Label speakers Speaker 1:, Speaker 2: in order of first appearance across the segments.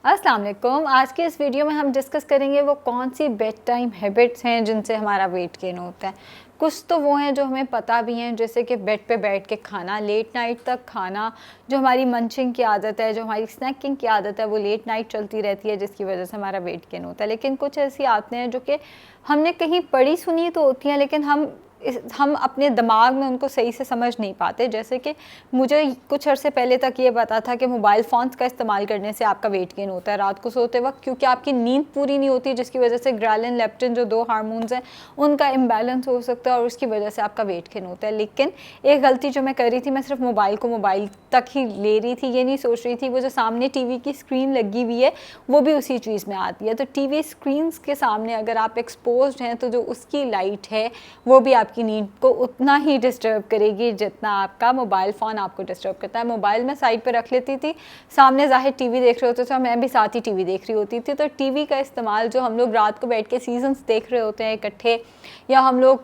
Speaker 1: अस्सलाम वालेकुम। आज के इस वीडियो में हम डिस्कस करेंगे वो कौन सी बेड टाइम हैबिट्स हैं जिनसे हमारा वेट गेन होता है। कुछ तो वो हैं जो हमें पता भी हैं, जैसे कि बेड पे बैठ के खाना, लेट नाइट तक खाना, जो हमारी मंचिंग की आदत है, जो हमारी स्नैकिंग की आदत है, वो लेट नाइट चलती रहती है जिसकी वजह से हमारा वेट गेन होता है। लेकिन कुछ ऐसी आदतें हैं जो कि हमने कहीं पढ़ी सुनी तो होती हैं, लेकिन हम अपने दिमाग में उनको सही से समझ नहीं पाते। जैसे कि मुझे कुछ अरसे पहले तक ये पता था कि मोबाइल फ़ोन्स का इस्तेमाल करने से आपका वेट गेन होता है रात को सोते वक्त, क्योंकि आपकी नींद पूरी नहीं होती, जिसकी वजह से ग्रेलिन लेप्टिन जो 2 हार्मोन्स हैं उनका इम्बैलेंस हो सकता है और उसकी वजह से आपका वेट गेन होता है। लेकिन एक गलती जो मैं कर रही थी, मैं सिर्फ मोबाइल को मोबाइल तक ही ले रही थी, ये नहीं सोच रही थी वो जो सामने टीवी की स्क्रीन लगी हुई है वो भी उसी चीज़ में आती है। तो टीवी स्क्रीन्स के सामने अगर आप एक्सपोज्ड हैं तो जो उसकी लाइट है वो भी आपकी नींद को उतना ही डिस्टर्ब करेगी जितना आपका मोबाइल फ़ोन आपको डिस्टर्ब करता है। मोबाइल में साइड पे रख लेती थी, सामने ज़ाहिर टीवी देख रहे होते थे और मैं भी साथ ही टीवी देख रही होती थी। तो टीवी का इस्तेमाल जो हम लोग रात को बैठ के सीजन्स देख रहे होते हैं इकट्ठे, या हम लोग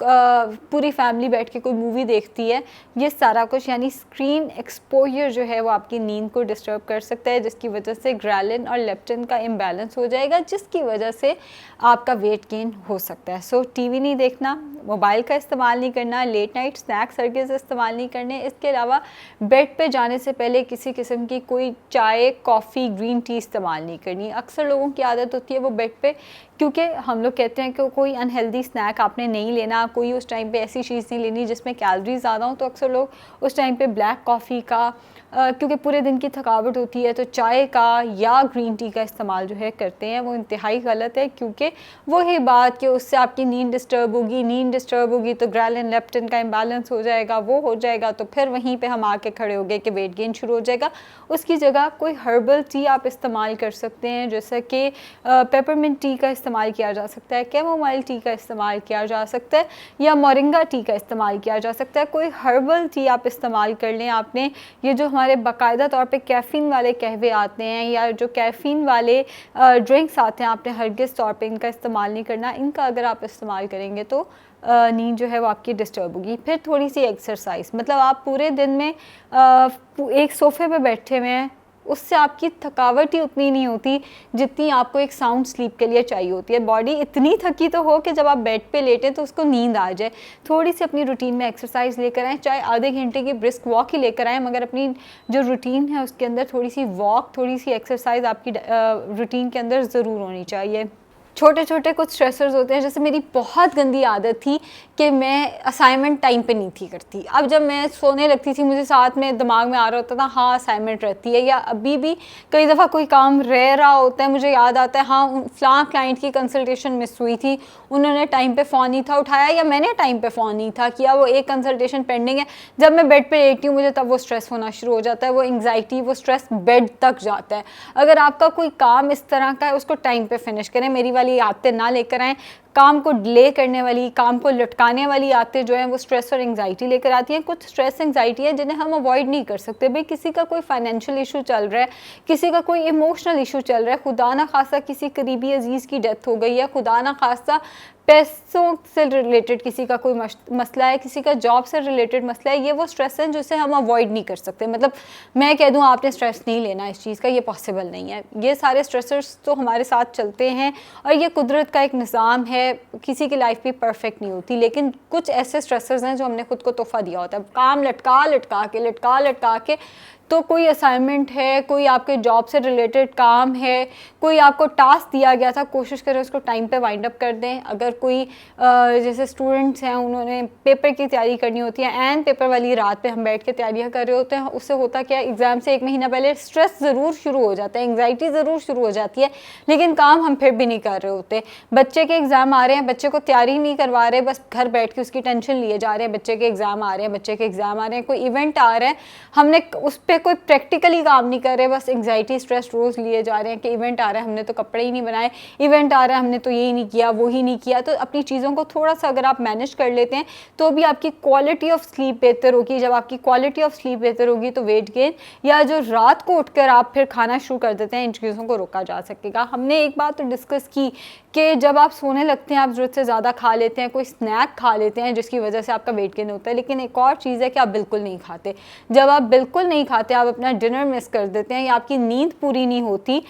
Speaker 1: पूरी फैमिली बैठ के कोई मूवी देखती है, ये सारा कुछ यानी स्क्रीन एक्सपोजर जो है वो आपकी नींद को डिस्टर्ब कर सकता है, जिसकी वजह से ग्रेलिन और लेप्टिन का इम्बैलेंस हो जाएगा, जिसकी वजह से आपका वेट गेन हो सकता है। सो टीवी नहीं देखना, मोबाइल का इस्तेमाल नहीं करना, लेट नाइट स्नैक्स हरगिज़ इस्तेमाल नहीं करने। इसके अलावा बेड पे जाने से पहले किसी किस्म की कोई चाय, कॉफ़ी, ग्रीन टी इस्तेमाल नहीं करनी। अक्सर लोगों की आदत होती है वो बेड पे, क्योंकि हम लोग कहते हैं कि कोई अनहेल्दी स्नैक आपने नहीं लेना, कोई उस टाइम पे ऐसी चीज़ नहीं लेनी जिसमें कैलोरीज ज़्यादा हो, तो अक्सर लोग उस टाइम पे ब्लैक कॉफ़ी का क्योंकि पूरे दिन की थकावट होती है तो चाय का या ग्रीन टी का इस्तेमाल जो है करते हैं। वो इंतहाई गलत है, क्योंकि वही बात कि उससे आपकी नींद डिस्टर्ब होगी, नींद डिस्टर्ब होगी तो ग्रेलिन लेप्टिन का इम्बैलेंस हो जाएगा, वो हो जाएगा तो फिर वहीं पे हम आके खड़े हो गए कि वेट गेन शुरू हो जाएगा। उसकी जगह कोई हर्बल टी आप इस्तेमाल कर सकते हैं, जैसे कि पेपरमिंट टी का इस्तेमाल किया जा सकता है, कैमोमाइल टी का इस्तेमाल किया जा सकता है, या मोरिंगा टी का इस्तेमाल किया जा सकता है। कोई हर्बल टी आप इस्तेमाल कर लें। आपने ये जो हमारे बाकायदा तौर पे कैफ़ीन वाले कहवे आते हैं या जो कैफ़ीन वाले ड्रिंक्स आते हैं, आपने हरगिज़ तौर पे इनका इस्तेमाल नहीं करना। इनका अगर आप इस्तेमाल करेंगे तो नींद जो है वो आपकी डिस्टर्ब होगी। फिर थोड़ी सी एक्सरसाइज, मतलब आप पूरे दिन में एक सोफ़े पे बैठे हुए हैं, उससे आपकी थकावट ही उतनी नहीं होती जितनी आपको एक साउंड स्लीप के लिए चाहिए होती है। बॉडी इतनी थकी तो हो कि जब आप बेड पे लेटें तो उसको नींद आ जाए। थोड़ी सी अपनी रूटीन में एक्सरसाइज लेकर आएँ, चाहे आधे घंटे की ब्रिस्क वॉक ही लेकर आएँ, मगर अपनी जो रूटीन है उसके अंदर थोड़ी सी वॉक, थोड़ी सी एक्सरसाइज आपकी रूटीन के अंदर ज़रूर होनी चाहिए। छोटे छोटे कुछ स्ट्रेसर्स होते हैं, जैसे मेरी बहुत गंदी आदत थी कि मैं असाइनमेंट टाइम पे नहीं थी करती। अब जब मैं सोने लगती थी मुझे साथ में दिमाग में आ रहा होता था हाँ असाइनमेंट रहती है, या अभी भी कई दफ़ा कोई काम रह रहा होता है, मुझे याद आता है हाँ फ़लाँ क्लाइंट की कंसल्टेशन मिस हुई थी, उन्होंने टाइम पे फ़ोन नहीं था उठाया, या मैंने टाइम पे फ़ोन नहीं था किया, वो एक कंसल्टेशन पेंडिंग है। जब मैं बेड पर लेटती हूँ मुझे तब वो स्ट्रेस होना शुरू हो जाता है, वो एंग्जाइटी, वो स्ट्रेस बेड तक जाता है। अगर आपका कोई काम इस तरह का है उसको टाइम पे फिनिश करें। मेरी वाली आदतें ना लेकर आएँ। काम को डिले करने वाली, काम को लटकाने वाली आदतें जो हैं वो स्ट्रेस और एंग्जाइटी लेकर आती हैं। कुछ स्ट्रेस एंग्जाइटी है जिन्हें हम अवॉइड नहीं कर सकते। भाई किसी का कोई फाइनेंशियल इशू चल रहा है, किसी का कोई इमोशनल इशू चल रहा है, खुदा ना खासा किसी करीबी अजीज़ की डेथ हो गई है, खुदा ना खासा पैसों से रिलेटेड किसी का कोई मसला है, किसी का जॉब से रिलेटेड मसला है, ये वो स्ट्रेस है जिसे हम अवॉइड नहीं कर सकते। मतलब मैं कह दूं आपने स्ट्रेस नहीं लेना इस चीज़ का, ये पॉसिबल नहीं है। ये सारे स्ट्रेसर्स तो हमारे साथ चलते हैं और ये कुदरत का एक निज़ाम है, किसी की लाइफ भी परफेक्ट नहीं होती। लेकिन कुछ ऐसे स्ट्रेसर्स हैं जो हमने खुद को तोहफा दिया होता है, काम लटका लटका के। तो कोई असाइनमेंट है, कोई आपके जॉब से रिलेटेड काम है, कोई आपको टास्क दिया गया था, कोशिश करें उसको टाइम पे वाइंड अप कर दें। अगर कोई जैसे स्टूडेंट्स हैं उन्होंने पेपर की तैयारी करनी होती है, एंड पेपर वाली रात पे हम बैठ के तैयारियां कर रहे होते हैं, उससे होता क्या, एग्ज़ाम से 1 महीना पहले स्ट्रेस ज़रूर शुरू हो जाता है, एंग्जाइटी ज़रूर शुरू हो जाती है, लेकिन काम हम फिर भी नहीं कर रहे होते। बच्चे के एग्ज़ाम आ रहे हैं, बच्चे को तैयारी नहीं करवा रहे, बस घर बैठ के उसकी टेंशन लिए जा रहे हैं। बच्चे के एग्ज़ाम आ रहे हैं, बच्चे के एग्ज़ाम आ रहे हैं, कोई इवेंट आ रहा है, हमने उस पर कोई प्रैक्टिकली काम नहीं कर रहे, बस एंग्जाइटी स्ट्रेस रोज़ लिए जा रहे हैं कि इवेंट आ रहा है, हमने तो कपड़े ही नहीं बनाए, इवेंट आ रहा है, हमने तो यही नहीं किया, वो ही नहीं किया। तो अपनी चीज़ों को थोड़ा सा अगर आप मैनेज कर लेते हैं तो भी आपकी क्वालिटी ऑफ स्लीप बेहतर होगी। जब आपकी क्वालिटी ऑफ स्लीप बेहतर होगी तो वेट गेन या जो रात को उठकर आप फिर खाना शुरू कर देते हैं, इन चीज़ों को रोका जा सकेगा। हमने एक बात तो डिस्कस की कि जब आप सोने लगते हैं आप ज़रूरत से ज़्यादा खा लेते हैं, कोई स्नैक खा लेते हैं जिसकी वजह से आपका वेट गेन होता है। लेकिन एक और चीज़ है कि आप बिल्कुल नहीं खाते। जब आप बिल्कुल नहीं खाते जाते हैं, आप अपना डिनर मिस कर देते हैं, या आपकी नींद पूरी नहीं होती,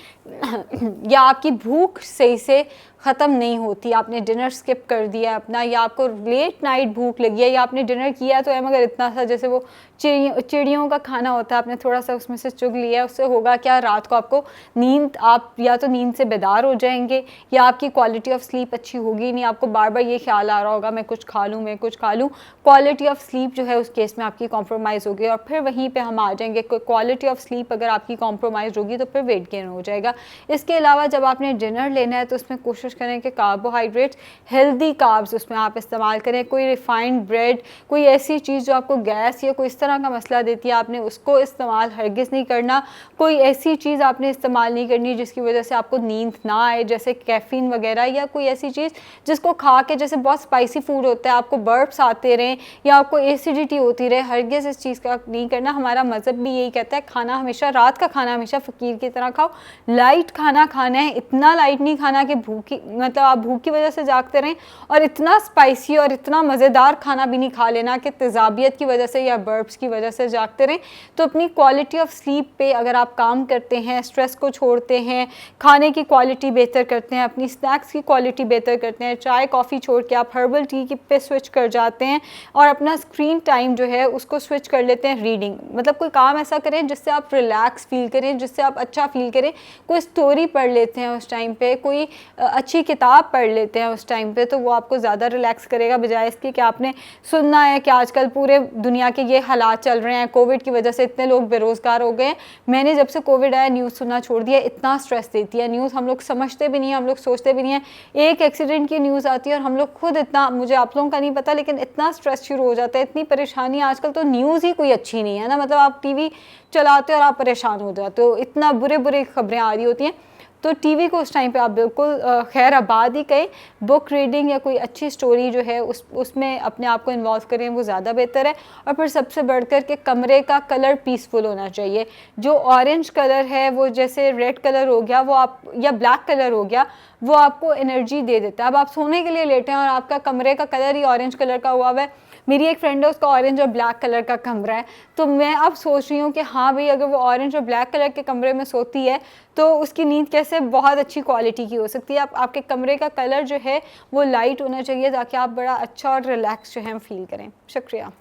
Speaker 1: या आपकी भूख सही से ख़त्म नहीं होती, आपने डिनर स्किप कर दिया अपना, या आपको लेट नाइट भूख लगी है, या आपने डिनर किया तो है मगर इतना सा जैसे वो चिड़ियों का खाना होता है, आपने थोड़ा सा उसमें से चुग लिया, उससे होगा क्या, रात को आपको नींद, आप या तो नींद से बेदार हो जाएंगे, या आपकी क्वालिटी ऑफ स्लीप अच्छी होगी नहीं, आपको बार बार ये ख्याल आ रहा होगा मैं कुछ खा लूँ, मैं कुछ खा लूँ। क्वालिटी ऑफ स्लीप जो है उस केस में आपकी कॉम्प्रोमाइज़ होगी, और फिर वहीं पर हम आ जाएंगे, क्वालिटी ऑफ स्लीप अगर आपकी कॉम्प्रोमाइज़ होगी तो फिर वेट गेन हो जाएगा। इसके अलावा जब आपने डिनर लेना है तो उसमें कोशिश करें कि कार्बोहाइड्रेट्स, हेल्दी कार्ब्स उसमें आप इस्तेमाल करें। कोई रिफाइंड ब्रेड, कोई ऐसी चीज़ जो आपको गैस या कोई इस तरह का मसला देती है, आपने उसको इस्तेमाल हरगिज़ नहीं करना। कोई ऐसी चीज़ आपने इस्तेमाल नहीं करनी जिसकी वजह से आपको नींद ना आए, जैसे कैफ़ीन वगैरह, या कोई ऐसी चीज़ जिसको खा के, जैसे बहुत स्पाइसी फूड होता है, आपको बर्प्स आते रहें या आपको एसिडिटी होती रहे, हरगिज़ इस चीज़ का नहीं करना। हमारा मज़हब भी यही कहता है खाना हमेशा, रात का खाना हमेशा फ़कीर की तरह खाओ, लाइट खाना खाना है, इतना लाइट नहीं खाना कि भूखी, मतलब आप भूख की वजह से जागते रहें, और इतना स्पाइसी और इतना मज़ेदार खाना भी नहीं खा लेना कि तेज़ाबियत की वजह से या बर्प्स की वजह से जागते रहें। तो अपनी क्वालिटी ऑफ स्लीप पे अगर आप काम करते हैं, स्ट्रेस को छोड़ते हैं, खाने की क्वालिटी बेहतर करते हैं, अपनी स्नैक्स की क्वालिटी बेहतर करते हैं, चाय कॉफ़ी छोड़ के आप हर्बल टी की पे स्विच कर जाते हैं, और अपना स्क्रीन टाइम जो है उसको स्विच कर लेते हैं रीडिंग, मतलब कोई काम ऐसा करें जिससे आप रिलैक्स फील करें, जिससे आप अच्छा फील करें। कोई स्टोरी पढ़ लेते हैं उस टाइम पे, कोई अच्छी किताब पढ़ लेते हैं उस टाइम पे, तो वो आपको ज़्यादा रिलैक्स करेगा, बजाय इसके कि आपने सुनना है कि आजकल पूरे दुनिया के ये हालात चल रहे हैं, कोविड की वजह से इतने लोग बेरोज़गार हो गए हैं। मैंने जब से कोविड आया न्यूज़ सुनना छोड़ दिया, इतना स्ट्रेस देती है न्यूज़, हम लोग समझते भी नहीं हैं, हम लोग सोचते भी नहीं हैं। एक एक्सीडेंट की न्यूज़ आती है और हम लोग खुद इतना, मुझे आप लोगों का नहीं पता, लेकिन इतना स्ट्रेस शुरू हो जाता है, इतनी परेशानी आजकल, तो न्यूज़ ही कोई अच्छी नहीं है ना, मतलब आप टीवी चलाते हो और आप परेशान हो जाते हो, इतना बुरे बुरे खबरें आ रही होती हैं। तो टीवी को उस टाइम पे आप बिल्कुल खैर आबाद ही कहें, बुक रीडिंग या कोई अच्छी स्टोरी जो है उसमें अपने आप को इन्वॉल्व करें, वो ज़्यादा बेहतर है। और फिर सबसे बढ़कर के कमरे का कलर पीसफुल होना चाहिए। जो ऑरेंज कलर है वो जैसे रेड कलर हो गया वो आप, या ब्लैक कलर हो गया, वो आपको एनर्जी दे देता है। अब आप सोने के लिए लेटे हैं और आपका कमरे का कलर ही ऑरेंज कलर का हुआ है, मेरी एक फ्रेंड है उसका ऑरेंज और ब्लैक कलर का कमरा है, तो मैं अब सोच रही हूँ कि हाँ भाई अगर वो ऑरेंज और ब्लैक कलर के कमरे में सोती है तो उसकी नींद कैसे बहुत अच्छी क्वालिटी की हो सकती है। आपके कमरे का कलर जो है वो लाइट होना चाहिए ताकि आप बड़ा अच्छा और रिलैक्स जो है फील करें। शुक्रिया।